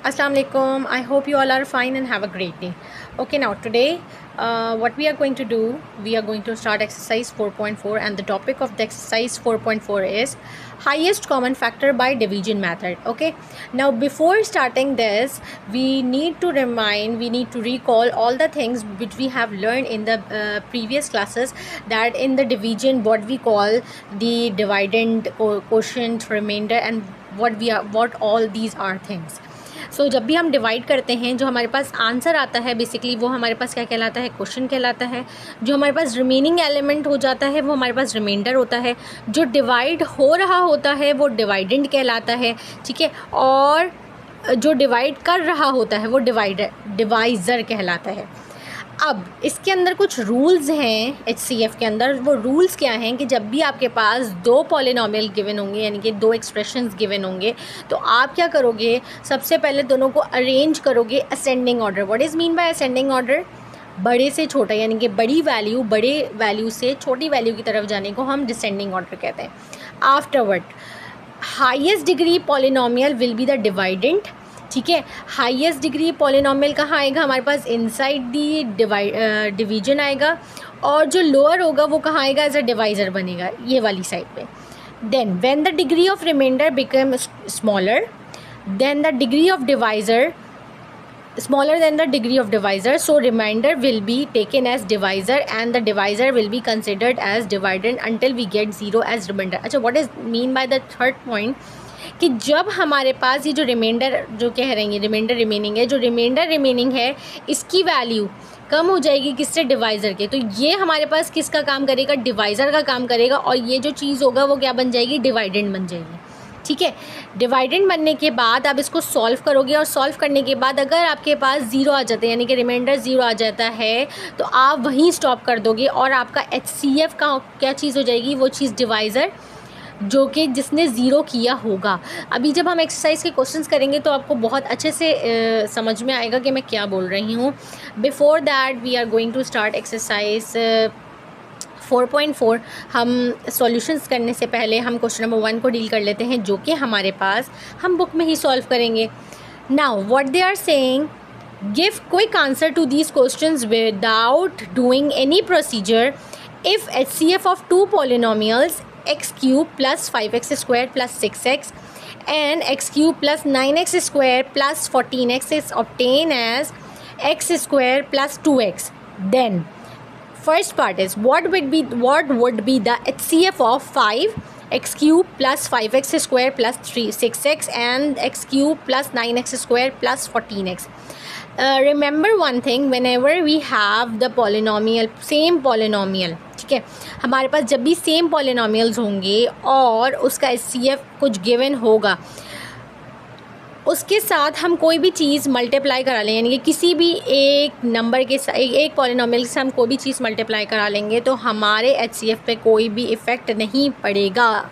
Assalamu alaikum. I hope you all are fine and have a great day. Okay, now today what we are going to do, we are going to start exercise 4.4, and the topic of the exercise 4.4 is highest common factor by division method. Okay, now before starting this, we need to recall all the things which we have learned in the previous classes, that in the division what we call the dividend, quotient, remainder, and what all these are things. सो जब भी हम divide करते हैं, जो हमारे पास answer आता है basically वो हमारे पास क्या कहलाता है, क्वेश्चन कहलाता है. जो हमारे पास रिमेनिंग एलिमेंट हो जाता है वो हमारे पास रिमाइंडर होता है. जो डिवाइड हो रहा होता है वो डिवाइडेंड कहलाता है. ठीक है, और जो डिवाइड कर रहा होता है वो डिवाइज़र कहलाता है. अब इसके अंदर कुछ रूल्स हैं HCF के अंदर. वो रूल्स क्या हैं कि जब भी आपके पास दो पॉलिनॉमियल गिवन होंगे, यानी कि दो एक्सप्रेशंस गिवन होंगे, तो आप क्या करोगे, सबसे पहले दोनों को अरेंज करोगे ascending order. What is mean bye ascending order? बड़े से छोटा, यानी कि बड़े वैल्यू से छोटी वैल्यू की तरफ जाने को हम डिसेंडिंग ऑर्डर कहते हैं. Afterward highest degree polynomial will be the डिवाइडेंट. ठीक है, हाईएस्ट डिग्री पॉलिनॉमियल कहाँ आएगा, हमारे पास इनसाइड दी डिवीजन आएगा, और जो लोअर होगा वो कहाँ आएगा, एज अ डिवाइज़र बनेगा ये वाली साइड पे. Then when the degree of remainder become smaller than the degree of divisor smaller than the degree of divisor, so remainder will be taken as divisor and the divisor will be considered as dividend until we get 0 as remainder. अच्छा, what is mean by the third point कि जब हमारे पास ये जो reminder जो कह रहे हैं रिमाइंडर रिमेनिंग है, जो रिमाइंडर रिमेनिंग है इसकी वैल्यू कम हो जाएगी किससे, डिवाइज़र के. तो ये हमारे पास किसका काम करेगा, डिवाइज़र का काम करेगा, और ये जो चीज़ होगा वो क्या बन जाएगी, डिवाइडेंड बन जाएगी. ठीक है, डिवाइडेंड बनने के बाद आप इसको सॉल्व करोगे, और सॉल्व करने के बाद अगर आपके पास ज़ीरो आ जाते हैं, यानी कि रिमाइंडर ज़ीरो आ जाता है, तो आप वहीं स्टॉप कर दोगे और आपका HCF का क्या चीज़ हो जाएगी, वो चीज़ डिवाइज़र, जो कि जिसने ज़ीरो किया होगा. अभी जब हम एक्सरसाइज के क्वेश्चंस करेंगे तो आपको बहुत अच्छे से समझ में आएगा कि मैं क्या बोल रही हूँ. Before that we are going to start exercise 4.4. हम सॉल्यूशंस करने से पहले हम क्वेश्चन नंबर 1 को डील कर लेते हैं, जो कि हमारे पास हम बुक में ही सॉल्व करेंगे. Now what they are saying, give quick answer to these questions without doing any procedure if HCF of two polynomials x cube plus 5x square plus 6x and x cube plus 9x square plus 14x is obtained as x square plus 2x. Then first part is what would be the HCF of 5x cube plus 5x square plus 6x and x cube plus 9x square plus 14x. Remember one thing, whenever we have the polynomial, same polynomial, ठीक है, हमारे पास जब भी same polynomials होंगे और उसका HCF कुछ given होगा, उसके साथ हम कोई भी चीज़ मल्टीप्लाई करा लें, यानी कि किसी भी एक नंबर के साथ एक पॉलिनॉमियल से हम कोई भी चीज़ मल्टीप्लाई करा लेंगे, तो हमारे HCF पे कोई भी इफ़ेक्ट नहीं पड़ेगा.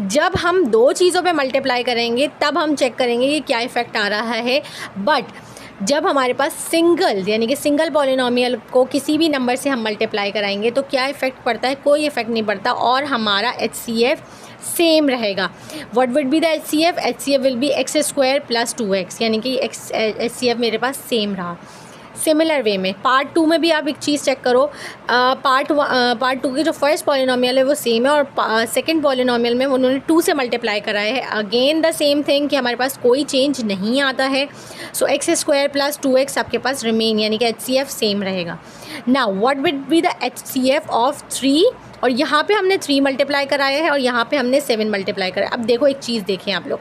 जब हम दो चीज़ों पे मल्टीप्लाई करेंगे तब हम चेक करेंगे कि क्या इफ़ेक्ट आ रहा है. बट जब हमारे पास सिंगल, यानी कि सिंगल पॉलिनॉमियल को किसी भी नंबर से हम मल्टीप्लाई कराएंगे तो क्या इफ़ेक्ट पड़ता है, कोई इफ़ेक्ट नहीं पड़ता, और हमारा HCF सेम रहेगा. What would be the HCF? HCF will be x square plus 2x, यानी कि HCF मेरे पास सेम रहा. सिमिलर वे में पार्ट 2 में भी आप एक चीज़ चेक करो, पार्ट 2 की जो फर्स्ट पॉलिनॉमियल है वो सेम है, और सेकंड पॉलिनॉमियल में उन्होंने 2 से मल्टीप्लाई कराया है. अगेन द सेम थिंग कि हमारे पास कोई चेंज नहीं आता है. सो x स्क्वायर प्लस 2x आपके पास रिमेन, यानी कि HCF सेम रहेगा. Now what would be the HCF of 3, और यहाँ पे हमने 3 मल्टीप्लाई कराया है और यहाँ पे हमने 7 मल्टीप्लाई कराया. अब देखो एक चीज़ देखें आप लोग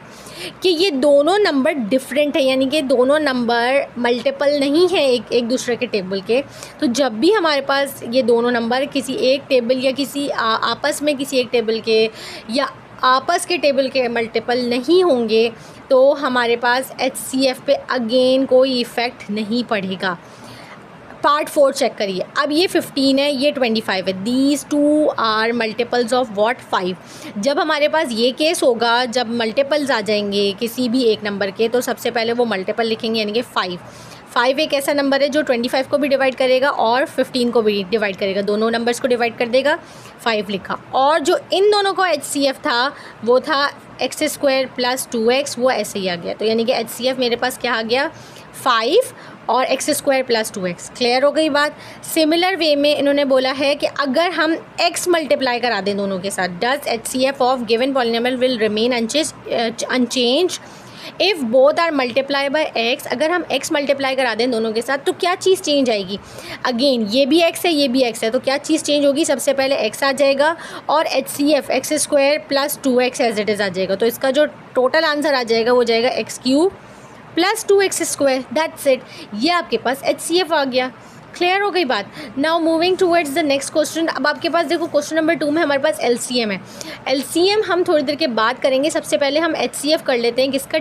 कि ये दोनों नंबर डिफरेंट है, यानी कि दोनों नंबर मल्टीपल नहीं है एक दूसरे के टेबल के. तो जब भी हमारे पास ये दोनों नंबर किसी एक टेबल या किसी आपस में किसी एक टेबल के या आपस के टेबल के मल्टीपल नहीं होंगे, तो हमारे पास HCF पे अगेन कोई इफ़ेक्ट नहीं पड़ेगा. पार्ट 4 चेक करिए. अब ये 15 है, ये 25 है. These two are multiples of what, 5. जब हमारे पास ये केस होगा, जब मल्टीपल्स आ जाएंगे किसी भी एक नंबर के, तो सबसे पहले वो मल्टीपल लिखेंगे, यानी कि 5. 5 एक ऐसा नंबर है जो 25 को भी डिवाइड करेगा और 15 को भी डिवाइड करेगा, दोनों नंबर्स को डिवाइड कर देगा, 5 लिखा। और जो इन दोनों का HCF था वो था x² + 2x, वो ऐसे ही आ गया। तो यानी कि HCF मेरे पास क्या आ गया, 5 और x² + 2x। क्लियर हो गई बात। सिमिलर वे में इन्होंने बोला है कि अगर हम x मल्टीप्लाई करा दें दोनों के साथ, does HCF of given polynomial will remain unchanged if both are multiply by x। अगर हम x मल्टीप्लाई करा दें दोनों के साथ तो क्या चीज़ चेंज आएगी, अगेन ये भी x है ये भी x है, तो क्या चीज़ चेंज होगी, सबसे पहले x आ जाएगा और HCF x² + 2x as it is आ जाएगा। तो इसका जो टोटल आंसर आ जाएगा वो जाएगा x³ + 2x²। दैट्स इट, ये आपके पास HCF आ गया। क्लियर हो गई बात। Now moving towards the next question. अब आपके पास देखो क्वेश्चन नंबर 2 में हमारे पास LCM है। LCM हम थोड़ी देर के बाद करेंगे, सबसे पहले हम HCF कर लेते हैं, किसका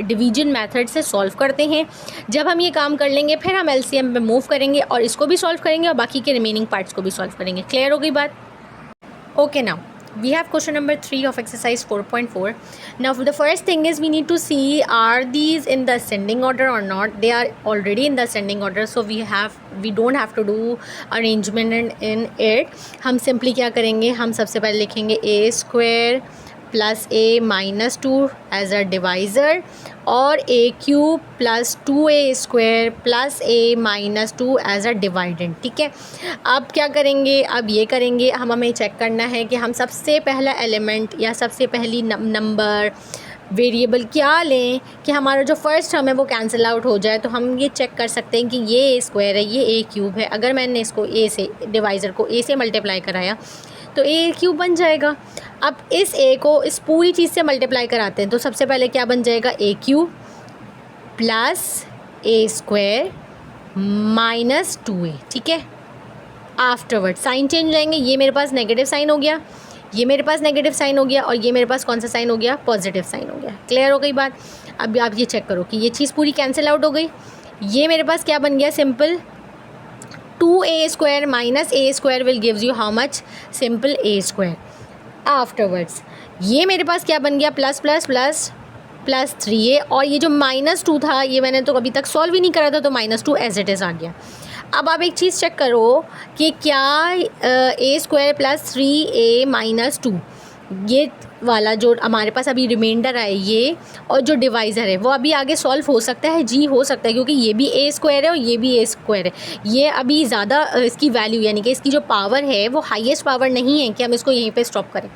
डिवीजन मेथड से सॉल्व करते हैं। जब हम ये काम कर लेंगे फिर हम LCM पे मूव करेंगे और इसको भी सॉल्व करेंगे और बाकी के रिमेनिंग पार्ट्स को भी सॉल्व करेंगे। क्लियर हो गई बात। Okay, now we have question number 3 of exercise 4.4. Now the first thing is we need to see are these in the ascending order or not. They are already in the ascending order, so we don't have to do arrangement in it. हम simply क्या करेंगे, हम सबसे पहले लिखेंगे a² + a - 2 as a divisor और a³ + 2a² + a - 2 as a dividend. ठीक है, अब क्या करेंगे, अब ये करेंगे, हमें चेक करना है कि हम सबसे पहला एलिमेंट या सबसे पहली नंबर वेरिएबल क्या लें कि हमारा जो फर्स्ट टर्म है वो कैंसिल आउट हो जाए। तो हम ये चेक कर सकते हैं कि ये a² है, ये a³ है। अगर मैंने इसको a से, डिवाइज़र को a से मल्टीप्लाई कराया तो a³ बन जाएगा। अब इस a को इस पूरी चीज़ से मल्टीप्लाई कराते हैं तो सबसे पहले क्या बन जाएगा, a³ + a² - 2a। ठीक है, आफ्टरवर्ड साइन चेंज हो जाएंगे, ये मेरे पास नेगेटिव साइन हो गया, ये मेरे पास नेगेटिव साइन हो गया और ये मेरे पास कौन सा साइन हो गया, पॉजिटिव साइन हो गया। क्लियर हो गई बात। अब आप ये चेक करो कि ये चीज़ पूरी कैंसिल आउट हो गई। ये मेरे पास क्या बन गया, simple 2a² - a² will gives you how much, simple a²। Afterwards ये मेरे पास क्या बन गया, ++ 3a और ये जो -2 था ये मैंने तो अभी तक सॉल्व ही नहीं करा था, तो -2 एज इट इज़ आ गया। अब आप एक चीज़ चेक करो कि क्या a² + 3a - 2 ये वाला जो हमारे पास अभी रिमाइंडर है ये और जो डिवाइज़र है वो अभी आगे सॉल्व हो सकता है, जी हो सकता है, क्योंकि ये भी a² है और ये भी a² है। ये अभी ज़्यादा इसकी वैल्यू यानी कि इसकी जो पावर है वो हाईएस्ट पावर नहीं है कि हम इसको यहीं पे स्टॉप करें।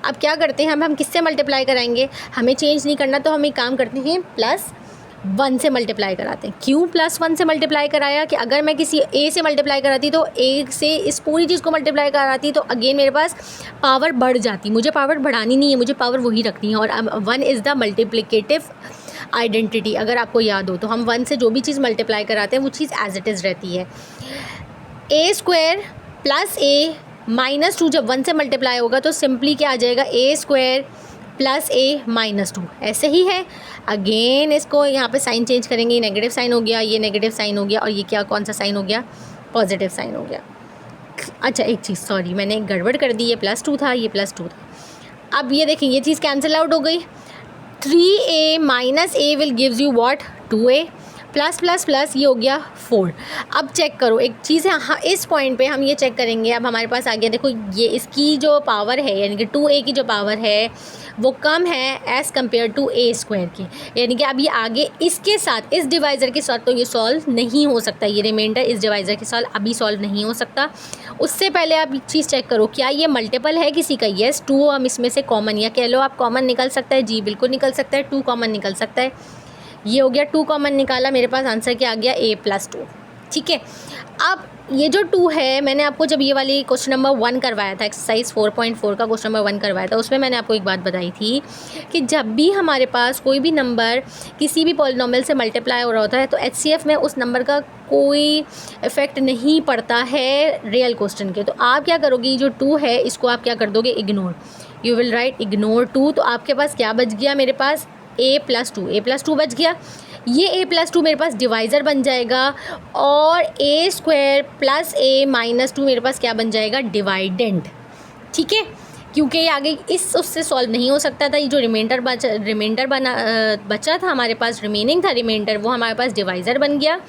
अब क्या करते हैं, हम किससे मल्टीप्लाई कराएंगे, हमें चेंज नहीं करना, तो हम एक काम करते हैं +1 से मल्टीप्लाई कराते हैं। क्यों +1 से मल्टीप्लाई कराया कि अगर मैं किसी a से मल्टीप्लाई कराती तो a से इस पूरी चीज़ को मल्टीप्लाई कराती तो अगेन मेरे पास पावर बढ़ जाती। मुझे पावर बढ़ानी नहीं है, मुझे पावर वही रखनी है। और 1 इज़ द मल्टीप्लिकेटिव आइडेंटिटी, अगर आपको याद हो तो हम 1 से जो भी चीज़ मल्टीप्लाई कराते हैं वो चीज़ एज इट इज़ रहती है। a² + a - 2 जब 1 से मल्टीप्लाई होगा तो सिंपली क्या आ जाएगा, a² + a - 2 ऐसे ही है। अगेन इसको यहाँ पे साइन चेंज करेंगे, ये नेगेटिव साइन हो गया, ये नेगेटिव साइन हो गया और ये क्या, कौन सा साइन हो गया, पॉजिटिव साइन हो गया। अच्छा एक चीज़, सॉरी मैंने गड़बड़ कर दी, ये +2 था, ये +2 था। अब ये देखिए ये चीज़ कैंसिल आउट हो गई। 3a - a will gives you what, 2a ++ ये हो गया 4। अब चेक करो एक चीज़ है, हाँ इस पॉइंट पे हम ये चेक करेंगे। अब हमारे पास आ गया, देखो ये इसकी जो पावर है यानी कि 2a की जो पावर है वो कम है एज़ कम्पेयर टू a² की, यानी कि अब ये आगे इसके साथ, इस डिवाइज़र के साथ तो ये सॉल्व नहीं हो सकता, ये रिमाइंडर इस डिवाइज़र के साथ अभी सॉल्व नहीं हो सकता। उससे पहले आप एक चीज़ चेक करो, क्या ये मल्टीपल है किसी का, येस 2 हम इसमें से कॉमन, या कह लो आप कॉमन निकल सकता है, जी बिल्कुल निकल सकता है, 2 कॉमन निकल सकता है। ये हो गया 2 कॉमन निकाला, मेरे पास आंसर क्या आ गया, a + 2। ठीक है, अब ये जो 2 है, मैंने आपको जब ये वाली क्वेश्चन नंबर 1 करवाया था, एक्सरसाइज 4.4 का क्वेश्चन नंबर 1 करवाया था, उसमें मैंने आपको एक बात बताई थी कि जब भी हमारे पास कोई भी नंबर किसी भी पॉलिनोमियल से मल्टीप्लाई हो रहा होता है तो HCF में उस नंबर का कोई इफ़ेक्ट नहीं पड़ता है रियल क्वेश्चन के। तो आप क्या करोगे, जो 2 है इसको आप क्या कर दोगे, ignore, you will write ignore 2। तो आपके पास क्या बच गया, मेरे पास a + 2, a + 2 बच गया। ये a + 2 मेरे पास डिवाइज़र बन जाएगा और a² + a - 2 मेरे पास क्या बन जाएगा, डिवाइडेंड। ठीक है, क्योंकि ये आगे इस उससे सॉल्व नहीं हो सकता था। ये जो रिमाइंडर बचा था हमारे पास, रिमेनिंग था रिमाइंडर, वो हमारे पास डिवाइज़र बन गया।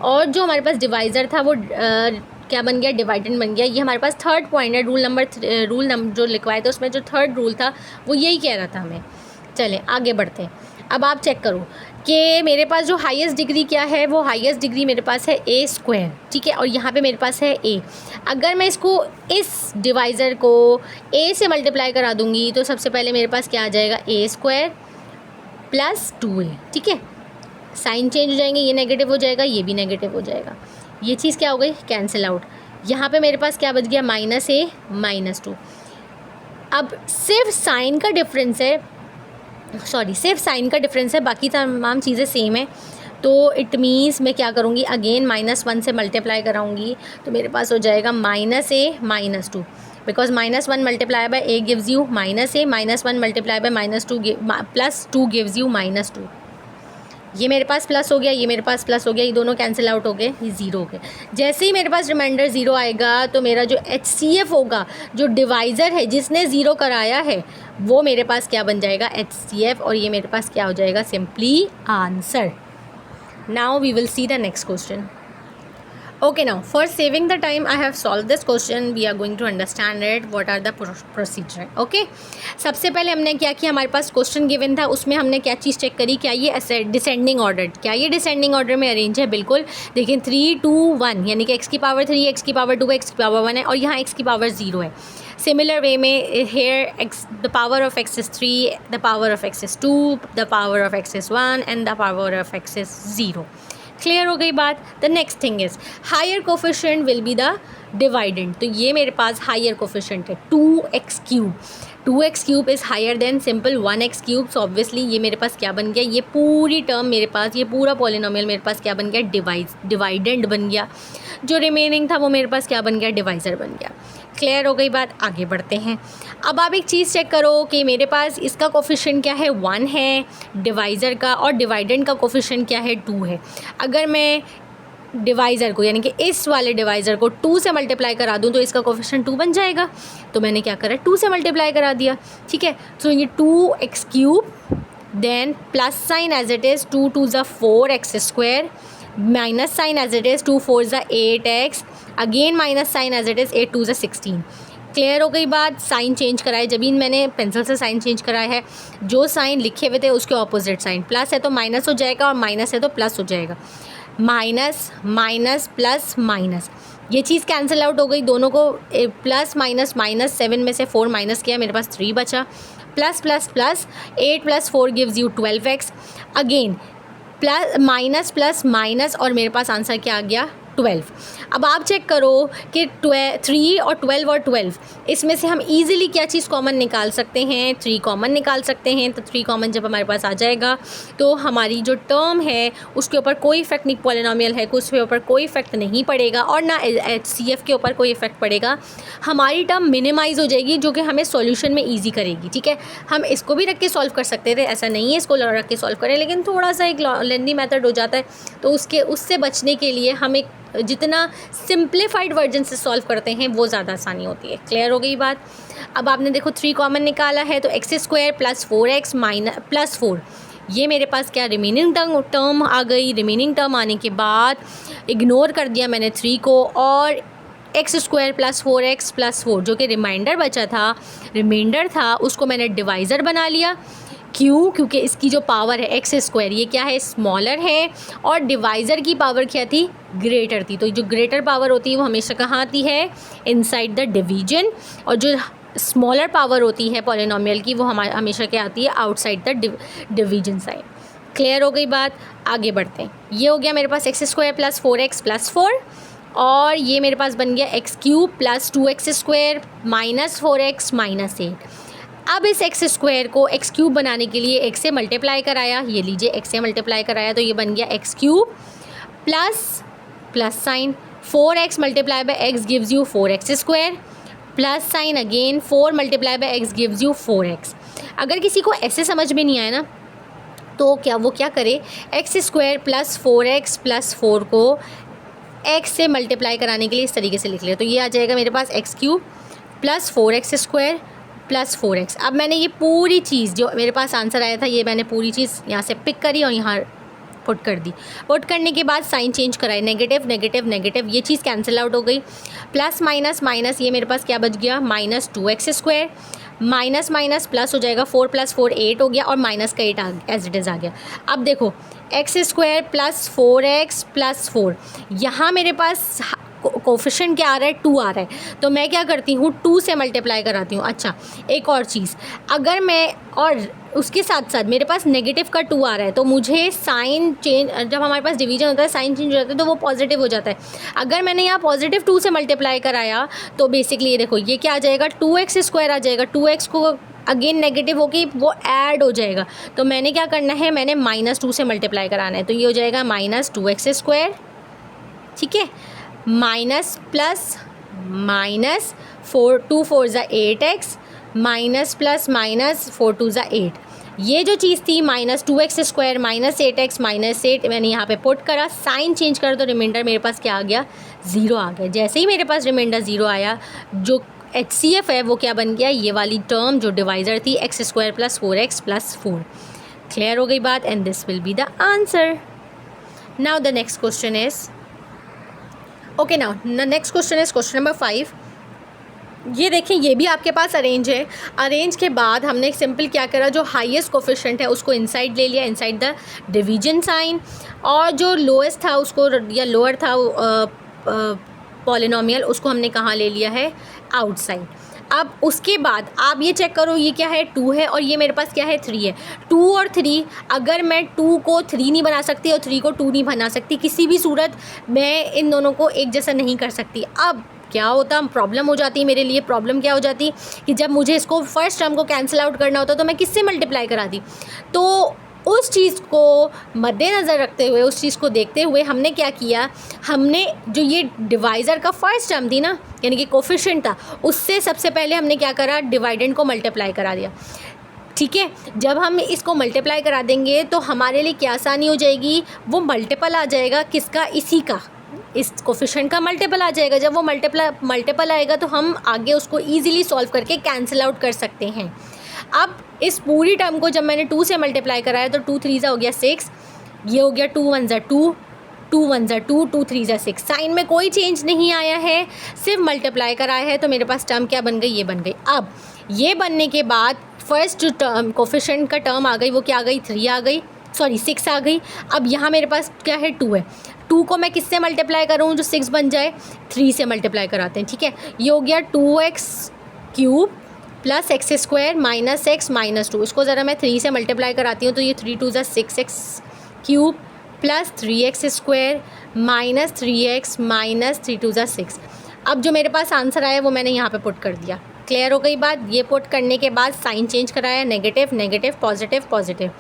और जो हमारे पास डिवाइज़र था वो क्या बन गया, डिवाइडेंड बन गया। ये हमारे पास थर्ड पॉइंट है। रूल नंबर जो लिखवाए थे उसमें जो थर्ड रूल था वो यही कह रहा था हमें। चलें आगे बढ़ते हैं। अब आप चेक करो कि मेरे पास जो हाईएस्ट डिग्री क्या है, वो हाईएस्ट डिग्री मेरे पास है ए स्क्वायर, ठीक है, और यहाँ पे मेरे पास है ए। अगर मैं इसको इस डिवाइज़र को ए से मल्टीप्लाई करा दूँगी तो सबसे पहले मेरे पास क्या आ जाएगा, ए स्क्वायर प्लस 2a, ठीक है। साइन चेंज हो जाएंगे, ये नेगेटिव हो जाएगा, ये भी नेगेटिव हो जाएगा, ये चीज़ क्या हो गई, कैंसिल आउट। यहाँ पे मेरे पास क्या बच गया, -a -2। अब सिर्फ साइन का डिफरेंस है, सिर्फ साइन का डिफरेंस है, बाकी तमाम चीज़ें सेम है। तो इट मीन्स मैं क्या करूँगी, अगेन -1 से मल्टीप्लाई कराऊँगी तो मेरे पास हो जाएगा -a -2, because -1 multiply by a gives you -a, -1 multiply by +2 gives you -2। ये मेरे पास प्लस हो गया, ये मेरे पास प्लस हो गया, ये दोनों कैंसिल आउट हो गए, ये ज़ीरो हो गए। जैसे ही मेरे पास रिमाइंडर ज़ीरो आएगा तो मेरा जो HCF होगा, जो डिवाइज़र है जिसने ज़ीरो कराया है, वो मेरे पास क्या बन जाएगा, HCF, और ये मेरे पास क्या हो जाएगा, simply answer. Now we will see the next question. Okay, now for saving the time I have solved this question. We are going to understand it, what are the procedure. Okay, सबसे पहले हमने क्या किया, हमारे पास question given था, उसमें हमने क्या चीज़ चेक करी, क्या ये डिसेंडिंग ऑर्डर, क्या ये डिसेंडिंग ऑर्डर में अरेंज है, बिल्कुल। देखिए 3 2 1, यानी कि x की पावर 3, x की पावर 2, x की पावर 1 है, और यहाँ x की पावर 0 है। सिमिलर वे में here x, the power of x is 3, the power of x is 2, the power of x is 1 and the power of x is 0। Clear हो गई बात। The next thing is higher coefficient will be the dividend. तो ये मेरे पास higher coefficient है 2x³ 2x³ is higher than simple 1x³। So obviously ये मेरे पास क्या बन गया, ये पूरी टर्म मेरे पास, ये पूरा पॉलिनोमियल मेरे पास क्या बन गया, डिवाइडेंड बन गया। जो रिमेनिंग था वो मेरे पास क्या बन गया, डिवाइज़र बन गया। क्लियर हो गई बात, आगे बढ़ते हैं। अब आप एक चीज़ चेक करो कि मेरे पास इसका कोफिशिएंट क्या है, 1 है डिवाइज़र का, और डिवाइडेंड का कोफिशिएंट क्या है, 2 है। अगर मैं डिवाइज़र को, यानी कि इस वाले डिवाइज़र को 2 से मल्टीप्लाई करा दूं तो इसका कोफिशिएंट 2 बन जाएगा। तो मैंने क्या करा, 2 से मल्टीप्लाई करा दिया, ठीक है। तो ये 2x³ then plus sign as it is 2 2 ज़ा 4x², minus sign as it is 2 4 ज़ा 8x, again minus sign as it is 8 2 ज़ा 16। क्लियर हो गई बात। साइन चेंज कराए, जब भी मैंने पेंसिल से साइन चेंज कराया है, जो साइन लिखे हुए थे उसके ऑपोजिट साइन, प्लस है तो माइनस हो जाएगा और माइनस है तो प्लस हो जाएगा। माइनस माइनस प्लस माइनस, ये चीज़ कैंसिल आउट हो गई, दोनों को प्लस माइनस माइनस, 7 में से 4 माइनस किया, मेरे पास 3 बचा। Plus plus plus 8 + 4 gives you 12x, again plus minus plus minus, और मेरे पास आंसर क्या आ गया, 12। अब आप चेक करो कि 3 और 12 और 12, इसमें से हम इजीली क्या चीज़ कॉमन निकाल सकते हैं, 3 कॉमन निकाल सकते हैं। तो 3 कॉमन जब हमारे पास आ जाएगा तो हमारी जो टर्म है उसके ऊपर कोई इफेक्ट नहीं, पॉलिनोमियल है उसके ऊपर कोई इफेक्ट नहीं पड़ेगा, और ना HCF के ऊपर कोई इफेक्ट पड़ेगा। हमारी टर्म मिनिमाइज़ हो जाएगी, जो कि हमें सॉल्यूशन में ईजी करेगी, ठीक है। हम इसको भी रख के सॉल्व कर सकते थे, ऐसा नहीं है इसको रख के सॉल्व करें, लेकिन थोड़ा सा एक लेंदी मेथड हो जाता है, तो उससे बचने के लिए हम एक जितना सिंप्लीफाइड वर्जन से सॉल्व करते हैं वो ज़्यादा आसानी होती है। क्लियर हो गई बात। अब आपने देखो 3 कॉमन निकाला है, तो x² + 4x + 4, ये मेरे पास क्या, रिमेनिंग टर्म आ गई। रिमेनिंग टर्म आने के बाद इग्नोर कर दिया मैंने 3 को, और x² + 4x + 4 जो कि रिमाइंडर था उसको मैंने डिवाइज़र बना लिया। क्यों, क्योंकि इसकी जो पावर है x², ये क्या है, स्मॉलर है, और डिवाइज़र की पावर क्या थी, ग्रेटर थी। तो जो ग्रेटर पावर होती है वो हमेशा कहाँ आती है, इनसाइड द डिवीजन, और जो स्मॉलर पावर होती है पॉलिनोमियल की वो हमेशा क्या आती है, outside the division side. Clear हो गई बात, आगे बढ़ते हैं। ये हो गया मेरे पास x² + 4x + 4, और ये मेरे पास बन गया x³ + 2x² - 4x - 8। अब इस x² को x³ बनाने के लिए x से मल्टीप्लाई कराया, ये लीजिए x से मल्टीप्लाई कराया, तो ये बन गया x³ plus sign 4x multiply by x gives you 4x², plus sign again 4 multiply by x gives you 4x। अगर किसी को ऐसे समझ में नहीं आया ना, तो वो क्या करे, x² + 4x + 4 को x से मल्टीप्लाई कराने के लिए इस तरीके से लिख ले, तो ये आ जाएगा मेरे पास x³ + 4x² प्लस 4x। अब मैंने ये पूरी चीज़ जो मेरे पास आंसर आया था ये मैंने पूरी चीज़ यहाँ से पिक करी और यहाँ पुट कर दी। पुट करने के बाद साइन चेंज कराए, नेगेटिव नेगेटिव नेगेटिव, ये चीज़ कैंसिल आउट हो गई। प्लस माइनस माइनस, ये मेरे पास क्या बच गया, minus 2x²। Minus minus plus हो जाएगा, 4 + 4 8 हो गया और माइनस का 8 एज इट इज़ आ गया। अब देखो x² + 4x + 4, यहाँ मेरे पास कोफिशिएंट क्या आ रहा है, 2 आ रहा है, तो मैं क्या करती हूँ 2 से मल्टीप्लाई कराती हूँ। अच्छा एक और चीज़, अगर मैं और उसके साथ साथ मेरे पास नेगेटिव का 2 आ रहा है तो मुझे साइन चेंज, जब हमारे पास डिवीजन होता है साइन चेंज हो जाता है तो वो पॉजिटिव हो जाता है। अगर मैंने यहाँ पॉजिटिव 2 से मल्टीप्लाई कराया तो बेसिकली ये देखो ये क्या आ जाएगा, 2x² आ जाएगा। 2x को अगेन नेगेटिव होगी वो ऐड हो जाएगा, तो मैंने क्या करना है, मैंने -2 से मल्टीप्लाई कराना है, तो ये हो जाएगा -2x²। ठीक है, minus plus minus 4 2 4 = 8x, minus plus minus 4 2 = 8। ये जो चीज़ थी -2x² -8x -8, मैंने यहाँ पे पुट करा, साइन चेंज करा तो रिमाइंडर मेरे पास क्या आ गया, 0 आ गया। जैसे ही मेरे पास रिमाइंडर 0 आया, जो HCF है वो क्या बन गया, ये वाली टर्म जो डिवाइज़र थी x² + 4x + 4। क्लियर हो गई बात, and this will be the answer. Now the next question is, okay now the next question is question number 5। ये देखें, ये भी आपके पास अरेंज है। अरेंज के बाद हमने सिंपल क्या करा, जो हाईएस्ट कोफिशिएंट है उसको इनसाइड ले लिया, इनसाइड द डिवीजन साइन, और जो लोएस्ट था उसको या लोअर था पॉलिनोमियल उसको हमने कहाँ ले लिया है, आउटसाइड। अब उसके बाद आप ये चेक करो, ये क्या है, 2 है और ये मेरे पास क्या है, 3 है। 2 और 3, अगर मैं 2 को 3 नहीं बना सकती और 3 को 2 नहीं बना सकती, किसी भी सूरत मैं इन दोनों को एक जैसा नहीं कर सकती। अब क्या होता, प्रॉब्लम हो जाती मेरे लिए। प्रॉब्लम क्या हो जाती कि जब मुझे इसको फर्स्ट टर्म को कैंसिल आउट करना होता तो मैं किससे मल्टीप्लाई कराती। तो उस चीज़ को मद्देनज़र रखते हुए, उस चीज़ को देखते हुए हमने क्या किया, हमने जो ये डिवाइज़र का फर्स्ट टर्म थी ना, यानी कि कोफिशिएंट था, उससे सबसे पहले हमने क्या करा, डिवाइडेंड को मल्टीप्लाई करा दिया। ठीक है, जब हम इसको मल्टीप्लाई करा देंगे तो हमारे लिए क्या आसानी हो जाएगी, वो मल्टीपल आ जाएगा किसका, इसी का, इस कोफिशिएंट का मल्टीपल आ जाएगा। जब वो मल्टीपल आएगा तो हम आगे उसको ईजिली सॉल्व करके कैंसिल आउट कर सकते हैं। अब इस पूरी टर्म को जब मैंने 2 से मल्टीप्लाई कराया तो 2 3 हो गया 6, ये हो गया 2 1 = 2, 2 1 = 2, 2 3 = 6। साइन में कोई चेंज नहीं आया है, सिर्फ मल्टीप्लाई कराया है, तो मेरे पास टर्म क्या बन गई, ये बन गई। अब ये बनने के बाद फर्स्ट जो टर्म कोफिशिएंट का टर्म आ गई वो क्या आ गई, 3 आ गई, सॉरी 6 आ गई। अब यहाँ मेरे पास क्या है, 2 है। 2 को मैं किससे मल्टीप्लाई करूँ जो 6 बन जाए, 3 से मल्टीप्लाई कराते हैं। ठीक है, ये हो गया 2x³ + x² - x - 2। इसको ज़रा मैं 3 से मल्टीप्लाई कराती हूँ तो ये 3 2 = 6x³ + 3x² - 3x - 3 2 = 6। अब जो मेरे पास आंसर आया वो मैंने यहाँ पे पुट कर दिया। क्लियर हो गई बात। ये पुट करने के बाद साइन चेंज कराया, negative negative positive positive,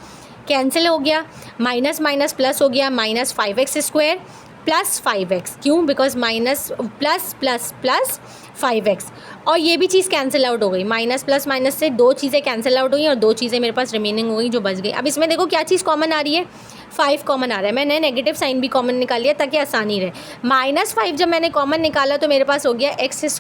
cancel हो गया, माइनस माइनस प्लस हो गया, -5x² + 5x। क्यों, because minus plus plus plus 5x, और ये भी चीज़ कैंसिल आउट हो गई। माइनस प्लस माइनस से 2 चीज़ें कैंसिल आउट हुई और 2 चीज़ें मेरे पास रिमेनिंग हो गई जो बच गई। अब इसमें देखो क्या चीज़ कॉमन आ रही है, 5 कॉमन आ रहा है। मैंने नेगेटिव साइन भी कॉमन निकाल लिया ताकि आसानी रहे। -5 जब मैंने कॉमन निकाला तो मेरे पास हो गया x²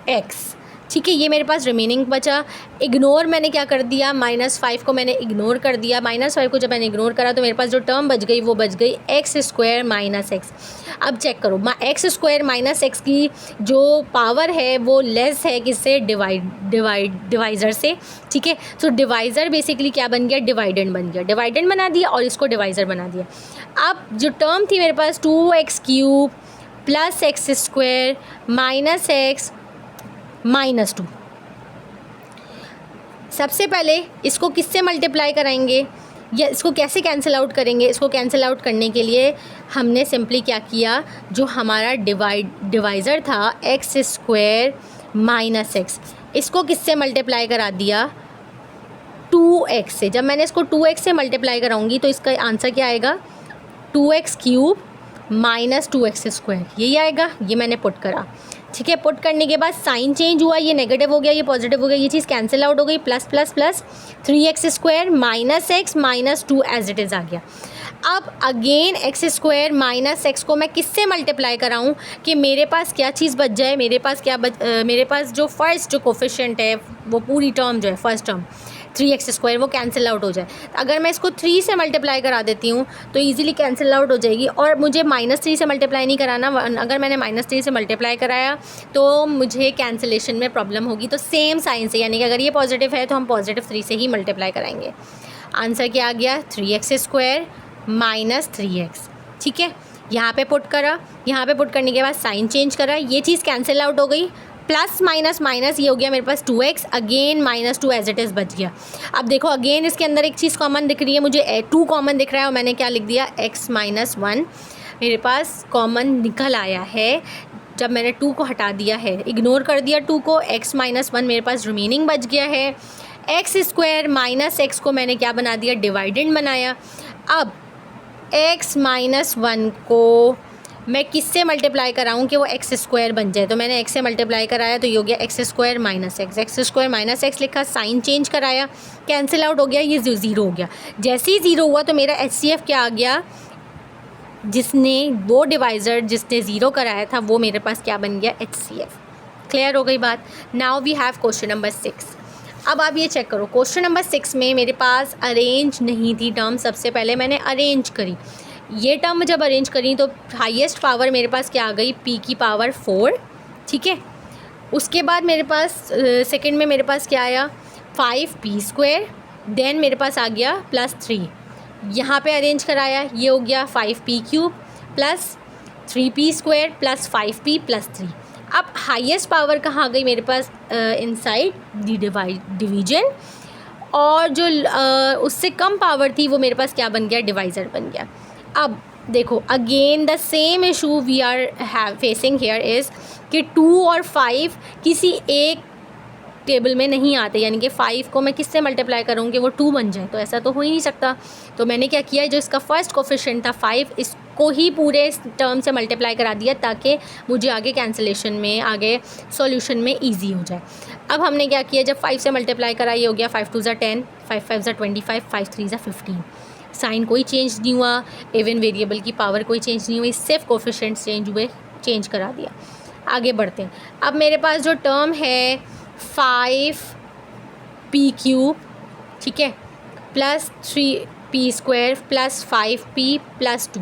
- x। ठीक है, ये मेरे पास रिमेनिंग बचा। इग्नोर मैंने क्या कर दिया, -5 को मैंने इग्नोर कर दिया। -5 को जब मैंने इग्नोर करा तो मेरे पास जो टर्म बच गई वो बच गई x² - x। अब चेक करो, x² - x की जो पावर है वो लेस है किससे, डिवाइज़र से। ठीक है, तो डिवाइज़र बेसिकली क्या बन गया, डिवाइडेंड बन गया। डिवाइडेंड बना दिया और इसको डिवाइज़र बना दिया। अब जो टर्म थी मेरे पास 2x³ + x² - x -2, सबसे पहले इसको किससे मल्टीप्लाई कराएंगे या इसको कैसे कैंसिल आउट करेंगे। इसको कैंसिल आउट करने के लिए हमने सिंपली क्या किया, जो हमारा डिवाइज़र था x² - x, इसको किससे मल्टीप्लाई करा दिया, 2x से। जब मैंने इसको 2x से मल्टीप्लाई कराऊंगी तो इसका आंसर क्या आएगा, 2x³ - 2x², यही आएगा। ये मैंने पुट करा। ठीक है। पुट करने के बाद साइन चेंज हुआ, ये नेगेटिव हो गया, ये पॉजिटिव हो गया, ये चीज़ कैंसिल आउट हो गई, plus plus plus 3x² minus x minus 2 as it is आ गया। अब अगेन x² माइनस एक्स को मैं किससे मल्टीप्लाई कराऊँ कि मेरे पास क्या चीज़ बच जाए, मेरे पास जो फर्स्ट जो कोफिशिएंट है वो पूरी टर्म जो है फर्स्ट टर्म 3x² वो कैंसिल आउट हो जाए। अगर मैं इसको 3 से मल्टीप्लाई करा देती हूँ तो ईजिली कैंसिल आउट हो जाएगी, और मुझे -3 से मल्टीप्लाई नहीं कराना। अगर मैंने -3 से मल्टीप्लाई कराया तो मुझे कैंसिलेशन में प्रॉब्लम होगी। तो सेम साइन से, यानी कि अगर ये पॉजिटिव है तो हम +3 से ही मल्टीप्लाई कराएंगे। आंसर क्या आ गया? 3x² minus 3x। ठीक है, यहाँ पे पुट करा, यहाँ पे पुट करने के बाद साइन चेंज करा, ये चीज़ कैंसिल आउट हो गई, प्लस माइनस माइनस ये हो गया मेरे पास 2x, again -2 as it is बच गया। अब देखो अगेन इसके अंदर एक चीज़ कॉमन दिख रही है, मुझे 2 कॉमन दिख रहा है और मैंने क्या लिख दिया? x - 1 मेरे पास कॉमन निकल आया है। जब मैंने 2 को हटा दिया है, इग्नोर कर दिया 2 को, x - 1 मेरे पास रिमेनिंग बच गया है। x² माइनस एक्स को मैंने क्या बना दिया? डिवाइडेंड बनाया। अब x - 1 को मैं किससे मल्टीप्लाई कराऊँ कि वो x² बन जाए? तो मैंने x से मल्टीप्लाई कराया तो ये हो गया x² minus x, x² minus x लिखा, साइन चेंज कराया, कैंसिल आउट हो गया, ये 0 हो गया। जैसे ही 0 हुआ तो मेरा HCF क्या आ गया? वो डिवाइज़र जिसने 0 कराया था वो मेरे पास क्या बन गया? HCF। क्लियर हो गई बात? Now we have question number 6। अब आप ये चेक करो, क्वेश्चन नंबर 6 में मेरे पास अरेंज नहीं थी टर्म। सबसे पहले मैंने अरेंज करी, ये टर्म जब अरेंज करी तो हाईएस्ट पावर मेरे पास क्या आ गई? p⁴। ठीक है, उसके बाद मेरे पास सेकंड में मेरे पास क्या आया? 5p², देन मेरे पास आ गया +3। यहाँ पे अरेंज कराया, ये हो गया 5p³ plus 3p² plus 5p plus 3। अब हाईएस्ट पावर कहाँ आ गई मेरे पास? इनसाइड द डिवीजन, और जो उससे कम पावर थी वो मेरे पास क्या बन गया? डिवाइज़र बन गया। अब देखो again the same issue we are facing here is कि 2 और 5 किसी एक टेबल में नहीं आते, यानी कि 5 को मैं किससे मल्टीप्लाई करूँ कि वो 2 बन जाए? तो ऐसा तो हो ही नहीं सकता। तो मैंने क्या किया, जो इसका फर्स्ट कोफिशिएंट था 5, इसको ही पूरे टर्म से मल्टीप्लाई करा दिया ताकि मुझे आगे कैंसिलेशन में, आगे सॉल्यूशन में इजी हो जाए। अब हमने क्या किया, जब 5 से मल्टीप्लाई करा, ये हो गया 5 × 2 = 10, 5 × 5 = 25, 5 × 3 = 15। साइन कोई चेंज नहीं हुआ, इवन वेरिएबल की पावर कोई चेंज नहीं हुई, सिर्फ कोफिशिएंट्स चेंज हुए, चेंज करा दिया। आगे बढ़ते हैं। अब मेरे पास जो टर्म है 5p³ ठीक है plus 3p² plus 5p plus 2।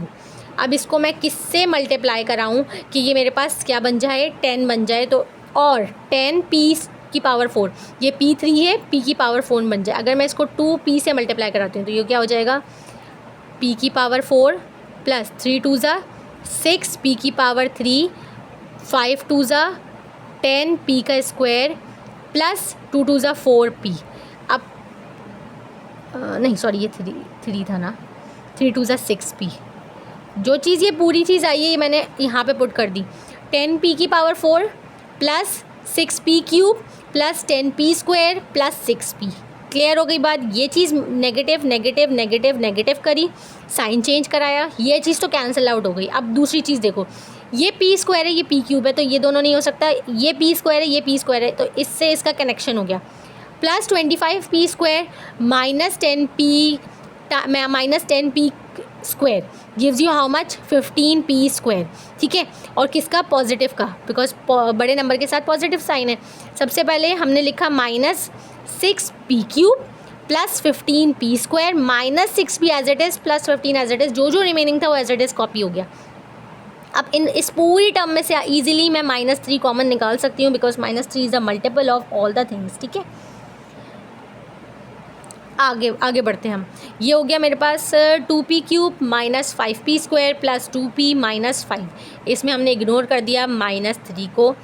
अब इसको मैं किससे मल्टीप्लाई कराऊं कि ये मेरे पास क्या बन जाए? 10 बन जाए। तो और 10p⁴, ये p3 है, p⁴ बन जाए। अगर मैं इसको 2p से मल्टीप्लाई कराती हूँ तो ये क्या हो जाएगा? p⁴ plus 3 × 2 = 6, p⁴, 5 × 2 = 10 p² plus 2 × 2 = 4p। अब नहीं सॉरी, ये 3 था ना, 3 × 2 = 6p। जो चीज़ ये पूरी चीज़ आई है ये मैंने यहाँ पे पुट कर दी, 10p⁴ plus 6p³ plus 10p² plus 6p। Clear हो गई बात? ये चीज़ नेगेटिव नेगेटिव नेगेटिव नेगेटिव करी, साइन चेंज कराया, ये चीज़ तो कैंसिल आउट हो गई। अब दूसरी चीज़ देखो, ये p² है, ये p³ है, तो ये दोनों नहीं हो सकता। ये p² है, ये p² है, तो इससे इसका कनेक्शन हो गया। Plus 25p² minus 10p² gives you how much? 15p²। ठीक है, और किसका? पॉजिटिव का, बिकॉज बड़े नंबर के साथ पॉजिटिव साइन है। सबसे पहले हमने लिखा -6p³ plus 15p² minus 6p as it is plus 15 as it is, जो रिमेनिंग था वो एज इट इज़ कॉपी हो गया। अब इस पूरी टर्म में से ईजिली मैं -3 कॉमन निकाल सकती हूँ, because -3 is the multiple of all the things. ठीक है, आगे बढ़ते हैं हम। ये हो गया मेरे पास 2p³ minus 5p² plus 2p minus 5। इसमें हमने इग्नोर कर दिया -3 को।